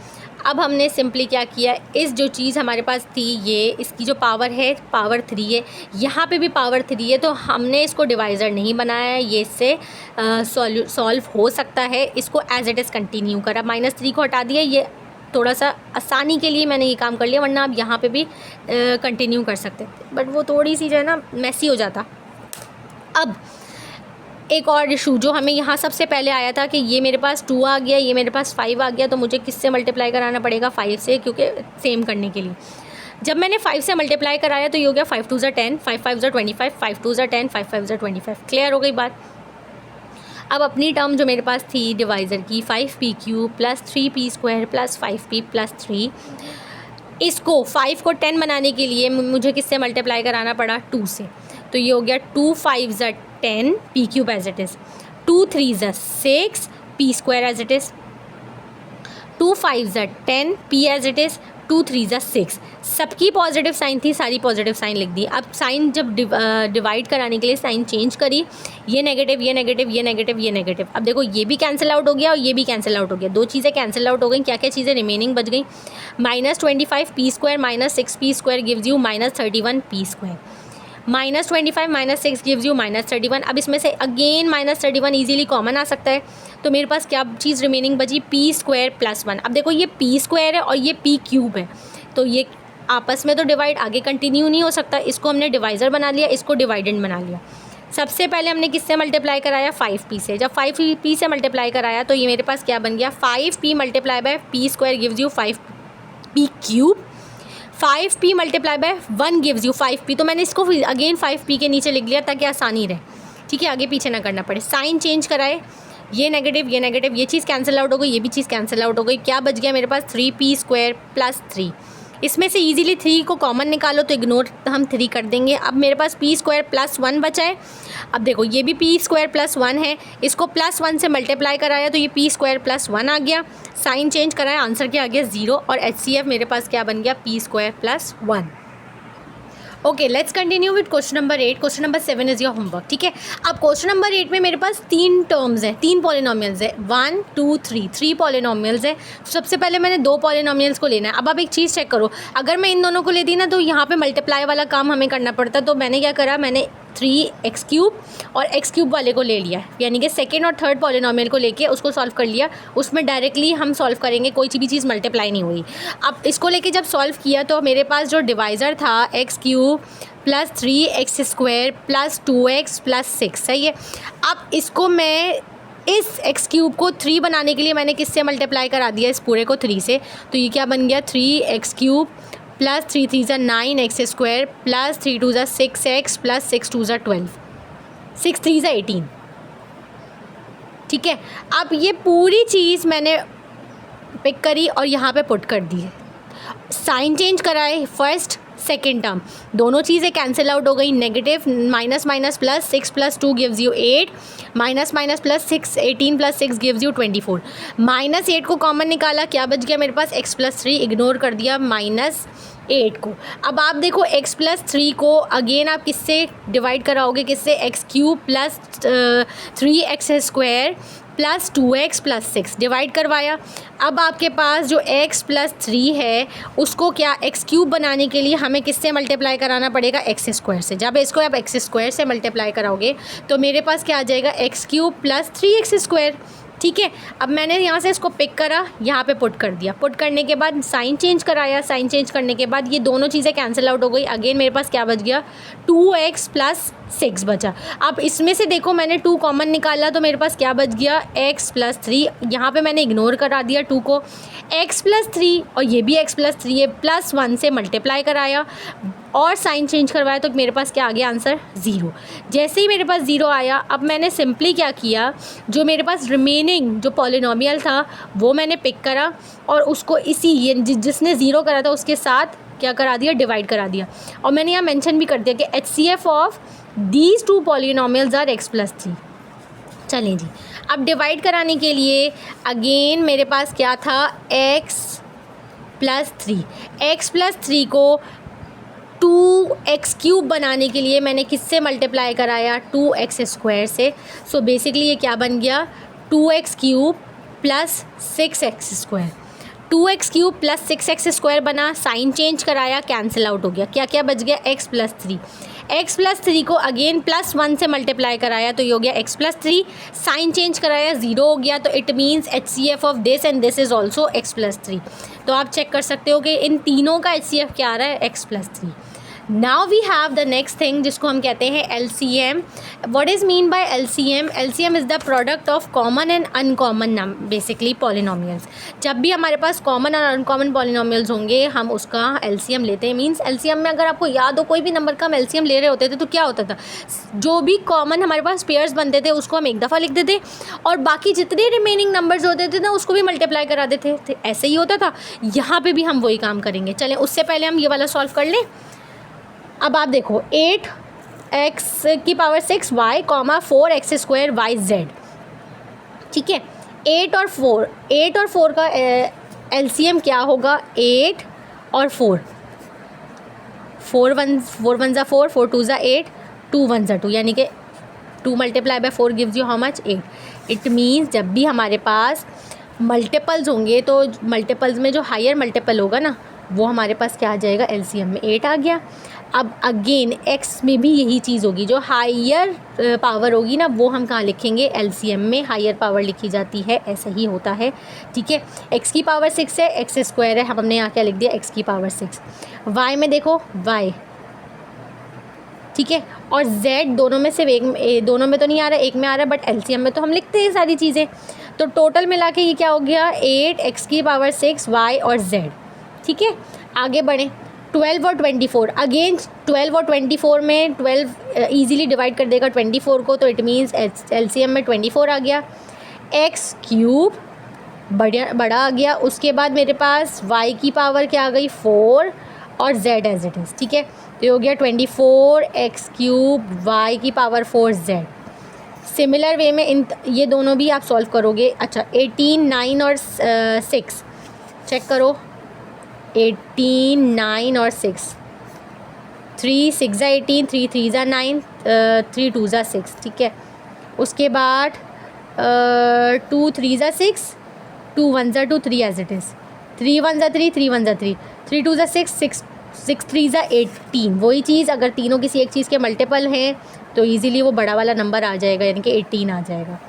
अब हमने सिंपली क्या किया, इस जो चीज़ हमारे पास थी, ये इसकी जो पावर है पावर 3 है, यहाँ पे भी पावर 3 है, तो हमने इसको डिवाइज़र नहीं बनाया है, ये इससे सॉल्व हो सकता है। इसको एज इट इज़ कंटिन्यू करा, -3 को हटा दिया, ये थोड़ा सा आसानी के लिए मैंने ये काम कर लिया, वरना आप यहाँ पे भी कंटिन्यू कर सकते थे, बट वो थोड़ी सी जो है ना मैसी हो जाता। अब एक और इशू जो हमें यहाँ सबसे पहले आया था कि ये मेरे पास 2 आ गया, ये मेरे पास 5 आ गया, तो मुझे किससे मल्टीप्लाई कराना पड़ेगा? 5 से, क्योंकि सेम करने के लिए जब मैंने 5 से मल्टीप्लाई कराया तो ये हो गया 5 2 = 10, 5 5 = 25, 5 2 = 10, 5 5 = 25। क्लियर हो गई बात? अब अपनी टर्म जो मेरे पास थी डिवाइज़र की 5p³ + 3p² + 5p + 3, इसको 5 को 10 बनाने के लिए मुझे किससे मल्टीप्लाई कराना पड़ा? 2 से। तो ये हो गया 2 5 = 10, p³ as it is, 2 3 = 6, p² as it is, 2 5 = 10, p as it is, 2 3 = 6। सबकी पॉजिटिव साइन थी, सारी पॉजिटिव साइन लिख दी। अब साइन जब डिवाइड कराने के लिए साइन चेंज करी, ये नेगेटिव, ये नेगेटिव, ये नेगेटिव, ये नेगेटिव। अब देखो ये भी कैंसिल आउट हो गया और ये भी कैंसिल आउट हो गया, 2 चीज़ें कैंसिल आउट हो गई। क्या क्या चीज़ें रिमेनिंग बच गई? -25 p² - 6 p² gives you -31 p²। -25 - 6 gives you -31। अब इसमें से अगेन -31 ईजीली कॉमन आ सकता है, तो मेरे पास क्या चीज़ रिमेनिंग बची? p² + 1। अब देखो ये p² है और ये p³ है, तो ये आपस में तो डिवाइड आगे कंटिन्यू नहीं हो सकता। इसको हमने डिवाइज़र बना लिया, इसको डिवाइडेंड बना लिया। सबसे पहले हमने किससे मल्टीप्लाई कराया? 5p से। जब 5p से मल्टीप्लाई कराया तो ये मेरे पास क्या बन गया? 5p × p² gives you 5p³। 5p × 1 gives you 5p। तो मैंने इसको अगेन 5p के नीचे लिख लिया ताकि आसानी रहे, ठीक है, आगे पीछे ना करना पड़े। साइन चेंज कराए, ये नेगेटिव, ये नेगेटिव, ये चीज़ कैंसिल आउट हो गई, ये भी चीज़ कैंसिल आउट हो गई। क्या बच गया मेरे पास? 3p² + 3। इसमें से इजीली 3 को कॉमन निकालो तो इग्नोर हम 3 कर देंगे। अब मेरे पास p² + 1 बचा है। अब देखो ये भी p² + 1 है, इसको +1 से मल्टीप्लाई कराया तो ये p² + 1 आ गया। साइन चेंज कराया, आंसर क्या आ गया? 0। और HCF मेरे पास क्या बन गया? p² + 1। Okay, let's continue with question number 8। Question number 7 is your homework, ठीक है। अब क्वेश्चन नंबर 8 में मेरे पास 3 टर्म्स हैं, 3 पॉलिनोमियल्स है, 1 2 3, 3 पॉलिनोमियल्स है। सबसे पहले मैंने 2 पॉलिनोमियल्स को लेना है। अब आप एक चीज़ चेक करो, अगर मैं इन दोनों को लेती ना तो यहाँ पे मल्टीप्लाई वाला काम हमें करना पड़ता। तो मैंने क्या करा? मैंने 3x³ और x³ वाले को ले लिया, यानी कि सेकेंड और थर्ड पॉलिनोमियल को लेके उसको सॉल्व कर लिया। उसमें डायरेक्टली हम सॉल्व करेंगे, कोई भी चीज़ मल्टीप्लाई नहीं हुई। अब इसको लेके जब सॉल्व किया तो मेरे पास जो डिवाइज़र था x³ + 3x² + 2x + 6, सही है। अब इसको मैं इस x³ को 3 बनाने के लिए मैंने किससे मल्टीप्लाई करा दिया? इस पूरे को 3 से। तो ये क्या बन गया? 3x³ + 3 3 = 9x² + 3 2 = 6x + 6 2 = 12, 6 3 = 18, ठीक है। अब ये पूरी चीज़ मैंने पिक करी और यहाँ पे पुट कर दी है। साइन चेंज कराए, फर्स्ट सेकेंड टर्म, दोनों चीज़ें कैंसिल आउट हो गई। Negative minus minus plus, 6 + 2 gives you 8, minus minus plus 6, 18 + 6 gives you 24। -8 को कॉमन निकाला, क्या बच गया मेरे पास? x + 3, इग्नोर कर दिया -8 को। अब आप देखो x + 3 को अगेन आप किससे डिवाइड कराओगे? किससे? x³ + 3x² + 2x + 6 डिवाइड करवाया। अब आपके पास जो x + 3 है उसको क्या x³ बनाने के लिए हमें किससे मल्टीप्लाई कराना पड़ेगा? x² से। जब इसको आप x² से मल्टीप्लाई कराओगे तो मेरे पास क्या आ जाएगा? x³ + 3x², ठीक है। अब मैंने यहाँ से इसको पिक करा, यहाँ पे पुट कर दिया। पुट करने के बाद साइन चेंज कराया, साइन चेंज करने के बाद ये दोनों चीज़ें कैंसिल आउट हो गई। अगेन मेरे पास क्या बच गया? 2x + 6 बचा। अब इसमें से देखो मैंने 2 कॉमन निकाला तो मेरे पास क्या बच गया? x + 3। यहाँ पे मैंने इग्नोर करा दिया 2 को। x + 3 और ये भी x + 3 है, +1 से मल्टीप्लाई कराया और साइन चेंज करवाया तो मेरे पास क्या आ गया? आंसर 0। जैसे ही मेरे पास 0 आया, अब मैंने सिंपली क्या किया, जो मेरे पास रिमेनिंग जो पॉलिनोमियल था वो मैंने पिक करा और उसको इसी जिसने 0 करा था उसके साथ क्या करा दिया? डिवाइड करा दिया। और मैंने यहाँ मेंशन भी कर दिया कि HCF of these 2 polynomials are x + 3। चलें जी, अब डिवाइड कराने के लिए अगेन मेरे पास क्या था? x + 3। x + 3 को 2x³ बनाने के लिए मैंने किससे मल्टीप्लाई कराया? 2x² से। सो बेसिकली ये क्या बन गया? 2x³ + 6x²। 2x³ + 6x² बना, साइन चेंज कराया, कैंसिल आउट हो गया। क्या क्या बच गया? x + 3। x + 3 को अगेन +1 से मल्टीप्लाई कराया तो ये हो गया x + 3, साइन चेंज कराया 0 हो गया। तो it means HCF of this and this is also x + 3। तो आप चेक कर सकते हो कि इन तीनों का HCF क्या आ रहा है? x + 3। Now we have the next thing जिसको हम कहते हैं LCM. What is mean by LCM? LCM is the product of common and uncommon basically polynomials. जब भी हमारे पास कॉमन और अनकॉमन पॉलिनोमियल्स होंगे हम उसका LCM लेते हैं. मीन्स LCM में अगर आपको याद हो कोई भी नंबर का हम LCM ले रहे होते थे तो क्या होता था, जो भी कॉमन हमारे पास पेयर्स बनते थे उसको हम एक दफ़ा लिख देते और बाकी जितने रिमेनिंग नंबर्स होते थे ना उसको भी मल्टीप्लाई करा देते थे. ऐसे ही होता था. यहाँ पे भी हम वही काम करेंगे. चलें उससे पहले हम ये वाला सॉल्व कर लें. अब आप देखो 8x⁴ y, 4x² yz. ठीक है, 8 और 4 का LCM क्या होगा? 8 और 4. 4 1 ज़ा 4, 4 2 ज़ा 8, 2 1 ज़ा 2, यानी कि 2 multiply by 4 gives you how much? 8. It means जब भी हमारे पास मल्टीपल्स होंगे तो मल्टीपल्स में जो हायर मल्टीपल होगा ना वो हमारे पास क्या आ जाएगा? LCM में 8 आ गया. अब अगेन x में भी यही चीज़ होगी, जो हायर पावर होगी ना वो हम कहाँ लिखेंगे? LCM में. हायर पावर लिखी जाती है, ऐसा ही होता है. ठीक है, x⁴ 6 है, x² है, हमने यहाँ क्या लिख दिया? x⁴ 6. y में देखो y. ठीक है, और z दोनों में से दोनों में तो नहीं आ रहा, एक में आ रहा है, बट LCM में तो हम लिखते हैं सारी चीज़ें. तो टोटल मिला के ये क्या हो गया? 8x⁴ 6 y और z. ठीक है, आगे बढ़ें. 12 और 24. अगेन 12 और 24 में 12 ईज़िली डिवाइड कर देगा 24 को, तो इट मीन्स LCM में 24 आ गया. x³ बड़ा आ गया. उसके बाद मेरे पास y की पावर क्या आ गई? 4 और z एज इट इज़. ठीक है, तो ये हो गया 24 x³ y की पावर 4 z. सिमिलर वे में ये दोनों भी आप सॉल्व करोगे. अच्छा 18 9 और 6 चेक करो. 18 9 और 6. 3 6 ज़ा 18, 3 3 ज़ा 9, 3 2 ज़ा 6. ठीक है, उसके बाद 2 3 ज़ा 6, 2 1 ज़ा 2, 3 एज इट इज़. 3 1 ज़ा 3, 3 1 ज़ा 3, 3 2 ज़ा 6, 6 3 ज़ा 18. वही चीज़ अगर तीनों किसी एक चीज़ के मल्टीपल हैं तो ईज़िली वो बड़ा वाला नंबर आ जाएगा, यानी कि 18 आ जाएगा.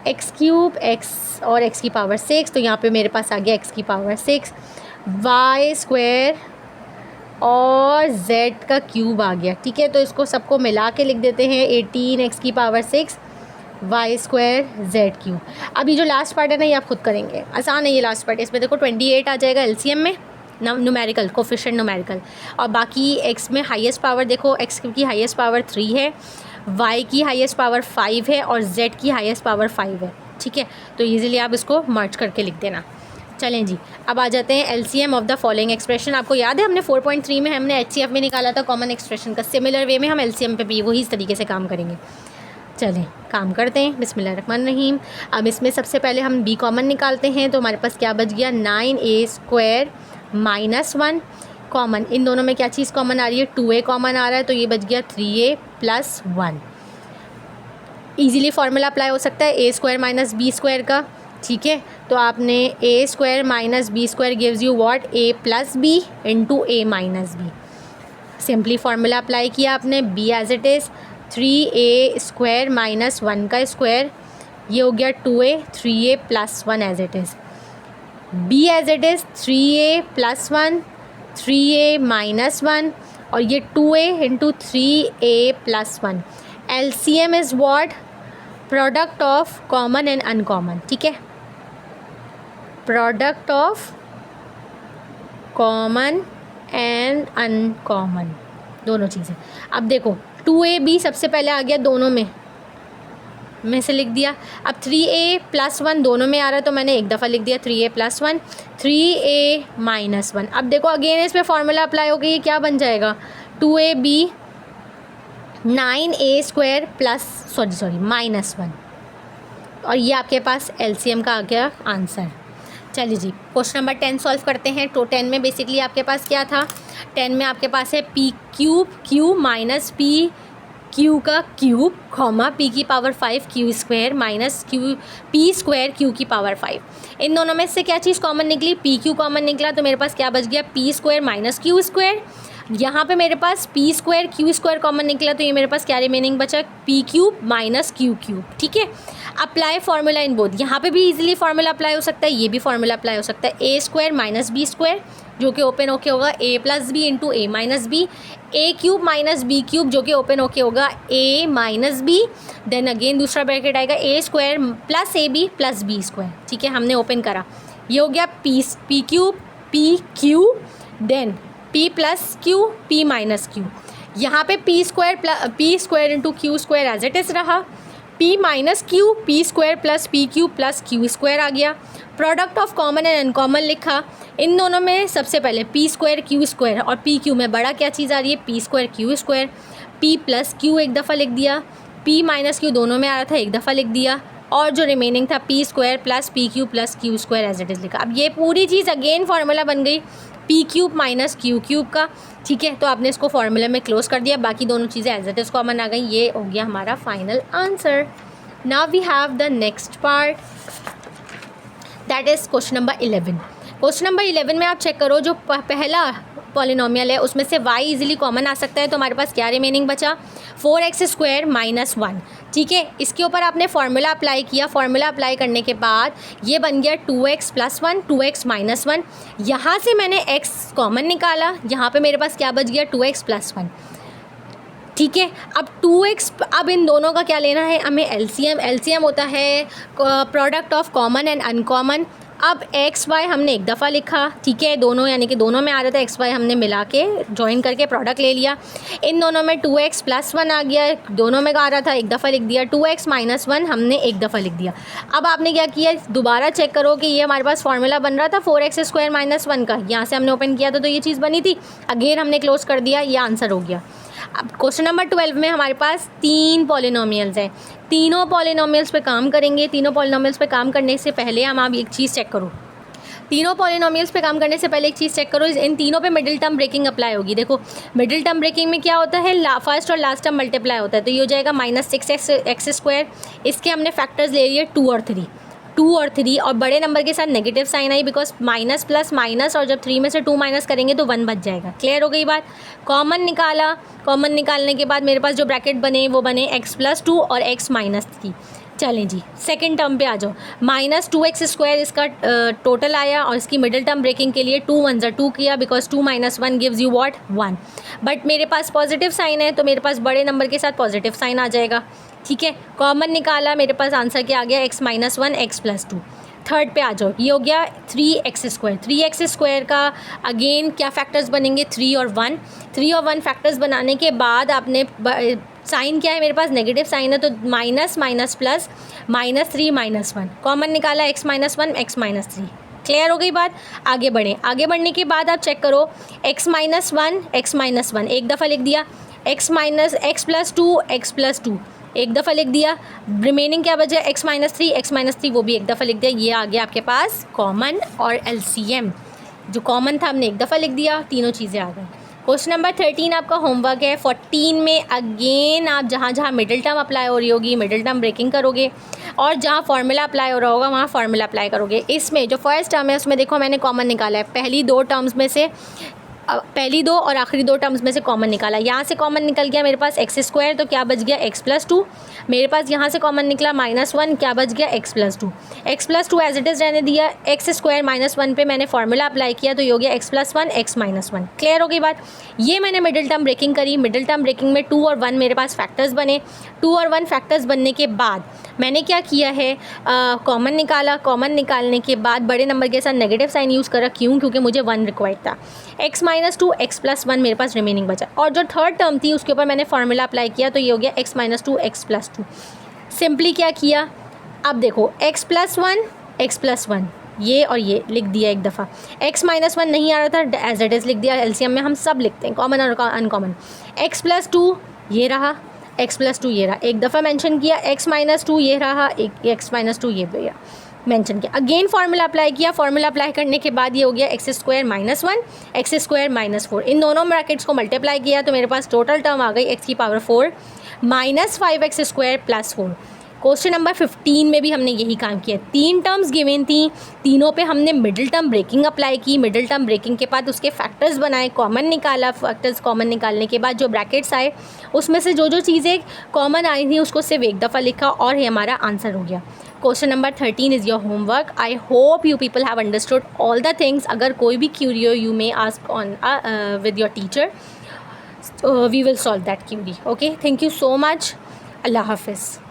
x³ x और x⁴ 6, तो यहाँ पे मेरे पास आ गया x⁴ 6. y² और z का क्यूब आ गया. ठीक है, तो इसको सबको मिला के लिख देते हैं 18 x⁴ 6 y² z³. अभी जो लास्ट पार्ट है ना ये आप खुद करेंगे, आसान है ये लास्ट पार्ट. इसमें देखो 28 आ जाएगा LCM में, न्यूमेरिकल कोफिशिएंट न्यूमेरिकल, और बाकी x में हाईएस्ट पावर देखो, x की हाईएस्ट पावर 3 है, y की हाईएस्ट पावर 5 है और z की हाईएस्ट पावर 5 है. ठीक है, तो ईजिली आप इसको मर्ज करके लिख देना. चलें जी, अब आ जाते हैं LCM of the following expression. आपको याद है हमने 4.3 में हमने HCF में निकाला था कॉमन एक्सप्रेशन का. सिमिलर वे में हम LCM पे भी वही इस तरीके से काम करेंगे. चलें काम करते हैं. बिस्मिल्लाहिर्रहमानिर्रहीम. अब इसमें सबसे पहले हम b कॉमन निकालते हैं, तो हमारे पास क्या बच गया? 9a² - 1 common. इन दोनों में क्या चीज़ कॉमन आ रही है? 2a कॉमन आ रहा है, तो ये बच गया 3a + 1. ईज़िली फार्मूला अप्लाई हो सकता है a² - b² का. ठीक है, तो आपने a² - b² gives you what? a + b × a - b. Simply formula apply किया आपने. b as it is 3a² - 1 का स्क्वायर, ये हो गया 2a, 3a + 1 as it is. b as it is 3a + 1, 3a - 1 और ये 2a × 3a + 1. LCM is what? Product of common and uncommon. ठीक है, product of common and uncommon, दोनों चीज़ें. अब देखो 2ab सबसे पहले आ गया, दोनों में से लिख दिया. अब 3a + 1 दोनों में आ रहा है, तो मैंने एक दफ़ा लिख दिया 3a + 1, 3a - 1. अब देखो अगेन इस पर फार्मूला अप्लाई हो गई, ये क्या बन जाएगा? 2ab 9a² -1, और ये आपके पास LCM का आ गया आंसर. चलिए जी, क्वेश्चन नंबर 10 सॉल्व करते हैं. तो 10 में बेसिकली आपके पास क्या था? 10 में आपके पास है p³ q - p q का क्यूब, p की पावर 5 q² - p² q की पावर 5. इन दोनों में से क्या चीज़ कॉमन निकली? pq कॉमन निकला, तो मेरे पास क्या बच गया? p² - q². यहाँ पे मेरे पास p square q square common निकला, तो ये मेरे पास क्या रिमेनिंग बचा, p cube minus q cube. ठीक है, अप्लाई फार्मूला इन बोथ। यहाँ पे भी इजीली फार्मूला अप्लाई हो सकता है, ये भी फार्मूला अप्लाई हो सकता है। A square minus b square जो कि ओपन होके होगा a plus b into a minus b, a cube minus b cube जो कि ओपन होके होगा a minus b, then again दूसरा ब्रैकेट आएगा a square plus a b plus b square. ठीक है, हमने ओपन करा, ये हो गया p q, then p plus q p minus q. यहाँ पे p square into Q square as it is रहा, p minus q p square plus q square आ गया। Product of common and uncommon लिखा, इन दोनों में सबसे पहले पी स्क्वायर क्यू स्क्वायर और पी क्यू में बड़ा क्या चीज़ आ रही है, p square q square. P plus q एक दफ़ा लिख दिया, पी माइनस क्यू दोनों में आ रहा था एक दफ़ा लिख दिया, और जो रिमेनिंग था p square plus q square as it is लिखा। अब ये पूरी चीज़ अगेन फार्मूला बन गई p cube minus q cube का। ठीक है, तो आपने इसको फार्मूला में क्लोज कर दिया, बाकी दोनों चीज़ें एज इट इज़ कॉमन आ गई। ये हो गया हमारा final answer. Now we have the next part, that is question number 11। Question number 11 में आप चेक करो, जो पहला पॉलिनोमियल है उसमें से y इजीली कॉमन आ सकता है, तो हमारे पास क्या रिमेनिंग बचा, 4x स्क्वायर माइनस 1। ठीक है, इसके ऊपर आपने फार्मूला अप्लाई किया, फार्मूला अप्लाई करने के बाद ये बन गया 2x प्लस 1 2x माइनस 1। यहाँ से मैंने x कॉमन निकाला, यहाँ पे मेरे पास क्या बच गया 2x प्लस 1। ठीक है, अब 2x, अब इन दोनों का क्या लेना है हमें, एलसीएम होता है product of common and uncommon. अब एक्स वाई हमने एक दफ़ा लिखा, ठीक है, दोनों यानी कि दोनों में आ रहा था एक्स वाई, हमने मिला के ज्वाइन करके प्रोडक्ट ले लिया। इन दोनों में 2x प्लस 1 आ गया, दोनों में आ रहा था एक दफ़ा लिख दिया, 2x माइनस 1 हमने एक दफ़ा लिख दिया। अब आपने क्या किया, दोबारा चेक करो कि ये हमारे पास फार्मूला बन रहा था 4x स्क्वायर माइनस 1 का, यहाँ से हमने ओपन किया था तो ये चीज़ बनी थी, अगेन हमने क्लोज कर दिया, ये आंसर हो गया। अब क्वेश्चन नंबर 12 में हमारे पास 3 पॉलिनोमियल्स हैं, तीनों पॉलिनोमियल्स पे काम करेंगे। तीनों पॉलिनोमियल्स पे काम करने से पहले आप एक चीज़ चेक करो, तीनों पॉलिनोमियल्स पे काम करने से पहले एक चीज़ चेक करो, इन तीनों पे मिडिल टर्म ब्रेकिंग अप्लाई होगी। देखो मिडिल टर्म ब्रेकिंग में क्या होता है, फर्स्ट और लास्ट टर्म मल्टीप्लाई होता है, तो ये हो जाएगा -6x स्क्वायर। इसके हमने फैक्टर्स ले लिए 2 और 3 और बड़े नंबर के साथ नेगेटिव साइन आई, बिकॉज माइनस प्लस माइनस, और जब 3 में से 2 माइनस करेंगे तो 1 बच जाएगा। क्लियर हो गई बात। कॉमन निकाला, कॉमन निकालने के बाद मेरे पास जो ब्रैकेट बने वो बने x+2 और x माइनस 3। चलें जी, सेकंड टर्म पे आ जाओ, -2x स्क्वायर इसका टोटल आया, और इसकी मिडिल टर्म ब्रेकिंग के लिए 2 1 2 किया, because 2 - 1 gives you what 1। But मेरे पास पॉजिटिव साइन है तो मेरे पास बड़े नंबर के साथ पॉजिटिव साइन आ जाएगा। ठीक है, कॉमन निकाला, मेरे पास आंसर क्या आ गया, x माइनस 1 x+2। थर्ड पे आ जाओ, ये हो गया 3x स्क्वायर। 3x स्क्वायर का अगेन क्या फैक्टर्स बनेंगे, 3 और 1। 3 और 1 फैक्टर्स बनाने के बाद आपने साइन क्या है, मेरे पास नेगेटिव साइन है, तो माइनस माइनस प्लस -3 -1, कॉमन निकाला x minus 1 x minus 3। Clear हो गई बात। आगे बढ़ें, आगे बढ़ने के बाद आप चेक करो, x माइनस 1 एक दफ़ा लिख दिया, x+2 x+2 एक दफ़ा लिख दिया, रिमेनिंग क्या बचा, x माइनस 3 वो भी एक दफ़ा लिख दिया। ये आ गया आपके पास कॉमन और एलसीएम, जो कॉमन था हमने एक दफ़ा लिख दिया, तीनों चीज़ें आ गई। क्वेश्चन नंबर 13 आपका होमवर्क है। 14 में अगेन आप जहाँ जहाँ मिडिल टर्म अप्लाई हो रही होगी मिडिल टर्म ब्रेकिंग करोगे, और जहाँ फार्मूला अप्लाई हो रहा होगा वहाँ फार्मूला अप्लाई करोगे। इसमें जो फर्स्ट टर्म है उसमें देखो मैंने कॉमन निकाला है, पहली 2 टर्म्स में से, पहली 2 और आखिरी 2 टर्म्स में से कॉमन निकाला। यहाँ से कॉमन निकल गया मेरे पास x स्क्वायर, तो क्या बच गया x+2। मेरे पास यहाँ से कॉमन निकला -1, क्या बच गया x+2। x+2 as it is रहने दिया, x स्क्वायर -1 पे मैंने फार्मूला अप्लाई किया, तो ये हो गया x+1 x माइनस 1। क्लियर हो गई बात। ये मैंने मिडिल टर्म ब्रेकिंग करी, मिडिल टर्म ब्रेकिंग में 2 और 1 मेरे पास फैक्टर्स बने। 2 और 1 फैक्टर्स बनने के बाद मैंने क्या किया है, कॉमन निकाला। कॉमन निकालने के बाद बड़े नंबर के साथ नेगेटिव साइन यूज़ करा, क्यों, क्योंकि मुझे 1 रिक्वायर्ड था। x माइनस 2 x+1 मेरे पास रिमेनिंग बचा, और जो थर्ड टर्म थी उसके ऊपर मैंने फार्मूला अप्लाई किया, तो ये हो गया x माइनस 2 x+2। सिंपली क्या किया, अब देखो x+1 ये और ये लिख दिया एक दफ़ा, x माइनस 1 नहीं आ रहा था एज इट इज़ लिख दिया, एलसीएम में हम सब लिखते हैं कॉमन और अनकॉमन। x+2 ये रहा, x+2 ये रहा, एक दफ़ा मेंशन किया, x माइनस 2 ये रहा, एक x माइनस 2 ये भैया मेंशन किया। अगेन फार्मूला अप्लाई किया, फार्मूला अप्लाई करने के बाद ये हो गया x स्क्वायर -1 x स्क्वायर -4। इन दोनों ब्रैकेट्स को मल्टीप्लाई किया तो मेरे पास टोटल टर्म आ गई x की power 4 -5x square +4। Question number 15 में भी हमने यही काम किया। 3 टर्म्स गिवन थी, तीनों पे हमने मिडिल टर्म ब्रेकिंग अप्लाई की। मिडिल टर्म ब्रेकिंग के बाद उसके फैक्टर्स बनाए, कॉमन निकाला। फैक्टर्स कॉमन निकालने के बाद जो ब्रैकेट्स आए उसमें से जो जो चीज़ें कॉमन आई थी उसको सिर्फ एक दफ़ा लिखा और ये हमारा आंसर हो गया। Question number 13 is your homework. I hope you people have understood all the things. अगर कोई भी क्यूरी हो you may ask on with your teacher, we will solve that query. Okay, thank you so much. अल्लाह हाफिज़।